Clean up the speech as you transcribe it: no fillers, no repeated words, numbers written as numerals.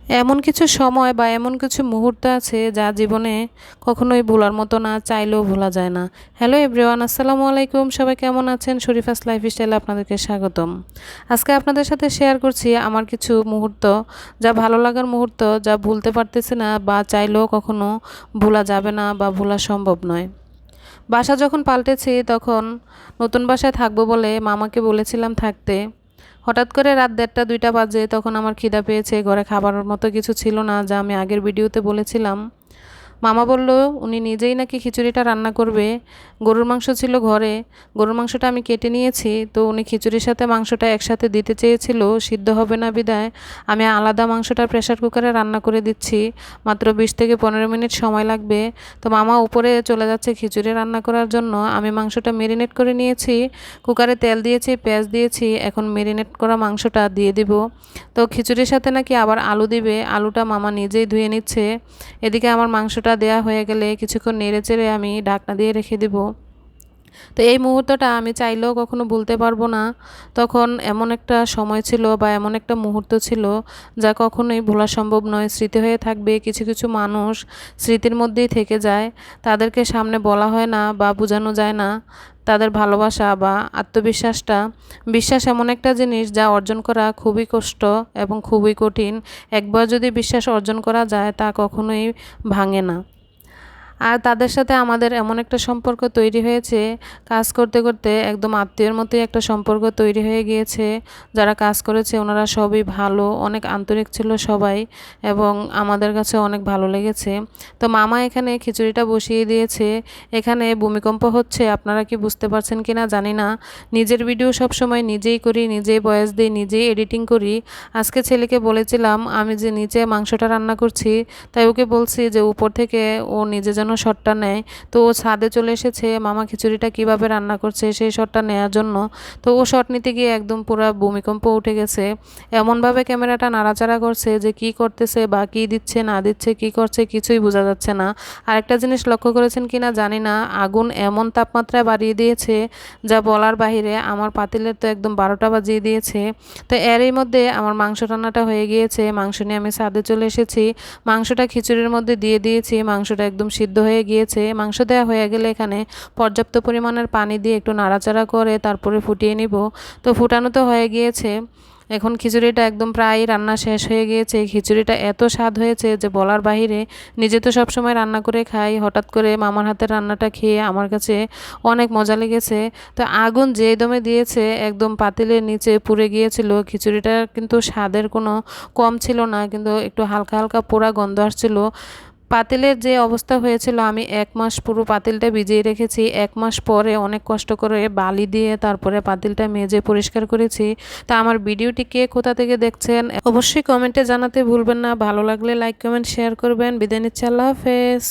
এমন কিছু সময় বা এমন কিছু মুহূর্ত আছে যা জীবনে কখনোই ভোলার মতো না, চাইলেও ভোলা যায় না। হ্যালো এভরিওয়ান, আসসালামু আলাইকুম। সবাই কেমন আছেন? শরীফাস লাইফস্টাইলে আপনাদেরকে স্বাগতম। আজকে আপনাদের সাথে শেয়ার করছি আমার কিছু মুহূর্ত, যা ভালো লাগার মুহূর্ত, যা ভুলতে পারতেছি না বা চাইলেও কখনো ভোলা যাবে না বা ভোলা সম্ভব নয়। বাসা যখন পাল্টেছি তখন নতুন বাসায় থাকবো বলে মামাকে বলেছিলাম থাকতে। হঠাৎ করে রাত 1:30-2টা বাজে, তখন আমার খিদা পেয়েছে। ঘরে খাবারের মতো কিছু ছিল না, যা আমি আগের ভিডিওতে বলেছিলাম। মামা বলল উনি নিজেই নাকি খিচুড়িটা রান্না করবে। গরুর মাংস ছিল ঘরে, গরুর মাংসটা আমি কেটে নিয়েছি। তো উনি খিচুড়ির সাথে মাংসটা একসাথে দিতে চেয়েছিল, সিদ্ধ হবে না বিদায় আমি আলাদা মাংসটা প্রেসার কুকারে রান্না করে দিচ্ছি। মাত্র 20 থেকে 15 মিনিট সময় লাগবে। তো মামা উপরে চলে যাচ্ছে খিচুড়ি রান্না করার জন্য। আমি মাংসটা মেরিনেট করে নিয়েছি, কুকারে তেল দিয়েছি, পেঁয়াজ দিয়েছি। এখন মেরিনেট করা মাংসটা দিয়ে দিব। তো খিচুড়ির সাথে নাকি আবার আলু দিবে, আলুটা মামা নিজেই ধুয়ে নিচ্ছে। এদিকে আমার মাংসটা দেয়া হয়ে গেলে কিছুক্ষণ নেড়েচেড়ে আমি ঢাকনা দিয়ে রেখে দিব। তো এই মুহূর্তটা আমি চাইলেও কখনো ভুলতে পারবো না। তখন এমন একটা সময় ছিল বা এমন একটা মুহূর্ত ছিল যা কখনোই ভোলা সম্ভব নয়, স্মৃতি হয়ে থাকবে। কিছু কিছু মানুষ স্মৃতির মধ্যেই থেকে যায়, তাদেরকে সামনে বলা হয় না বা বোঝানো যায় না। তাদের ভালোবাসা বা আত্মবিশ্বাসটা, বিশ্বাস এমন একটা জিনিস যা অর্জন করা খুবই কষ্ট এবং খুবই কঠিন। একবার যদি বিশ্বাস অর্জন করা যায় তা কখনোই ভাঙে না। আর তাদের সাথে আমাদের এমন একটা সম্পর্ক তৈরি হয়েছে, কাজ করতে করতে একদম আত্মীয়ের মতোই একটা সম্পর্ক তৈরি হয়ে গিয়েছে। যারা কাজ করেছে ওনারা সবই ভালো, অনেক আন্তরিক ছিল সবাই, এবং আমাদের কাছে অনেক ভালো লেগেছে। তো মামা এখানে খিচুড়িটা বসিয়ে দিয়েছে। এখানে ভূমিকম্প হচ্ছে, আপনারা কি বুঝতে পারছেন কি না জানি না। নিজের ভিডিও সব সময় নিজেই করি, নিজেই ভয়েস দিই, নিজেই এডিটিং করি। আজকে ছেলেকে বলেছিলাম আমি যে নিচে মাংসটা রান্না করছি, তাই ওকে বলছি যে উপর থেকে ও নিজে যেন শটটা নেয়। তো ও ছাদে চলে এসেছে মামা খিচুড়িটা কিভাবে রান্না করছে সেই শটটা নেওয়ার জন্য। তো ও শট নিতে গিয়ে একদম পুরো ভূমিকম্প উঠে গেছে। এমনভাবে ক্যামেরাটা নাড়াচাড়া করছে যে কি করতেছে বা কি দিচ্ছে না দিচ্ছে, কি করছে কিছুই বোঝা যাচ্ছে না। আরেকটা জিনিস লক্ষ্য করেছেন কি না জানি না, আগুন এমন তাপমাত্রায় বাড়িয়ে দিয়েছে যা বলার বাহিরে। আমার পাতিলের তো একদম 12টা বাজিয়ে দিয়েছে। তো এরই মধ্যে আমার মাংস রান্নাটা হয়ে গিয়েছে। মাংস নিয়ে আমি ছাদে চলে এসেছি, মাংসটা খিচুড়ির মধ্যে দিয়ে দিয়েছি। মাংসটা একদম সিদ্ধ হয়ে গিয়েছে। মাংস দেওয়া হয়ে গেলে এখানে পর্যাপ্ত পরিমাণের পানি দিয়ে একটু নাড়াচাড়া করে তারপরে ফুটিয়ে নিব। তো ফুটানো তো হয়ে গিয়েছে। এখন খিচুড়িটা একদম প্রায় রান্না শেষ হয়ে গিয়েছে। খিচুড়িটা এত স্বাদ হয়েছে যে বলার বাহিরে। নিজে তো সবসময় রান্না করে খাই, হঠাৎ করে মামার হাতের রান্নাটা খেয়ে আমার কাছে অনেক মজা লেগেছে। তো আগুন যে দমে দিয়েছে একদম পাতিলের নিচে পুড়ে গিয়েছিল। খিচুড়িটা কিন্তু স্বাদের কোনো কম ছিল না, কিন্তু একটু হালকা হালকা পোড়া গন্ধ আসছিল। পাতিলের যে অবস্থা হয়েছিল, আমি 1 মাস পুরো পাতিলটা ভিজিয়ে রেখেছি। 1 মাস পরে অনেক কষ্ট করে বালি দিয়ে তারপরে পাতিলটা মেজে পরিষ্কার করেছি। তা আমার ভিডিওটি কে কোথা থেকে দেখছেন অবশ্যই কমেন্টে জানাতে ভুলবেন না। ভালো লাগলে লাইক কমেন্ট শেয়ার করবেন। বিদায় নিচ্ছি, আল্লাহ হাফেজ।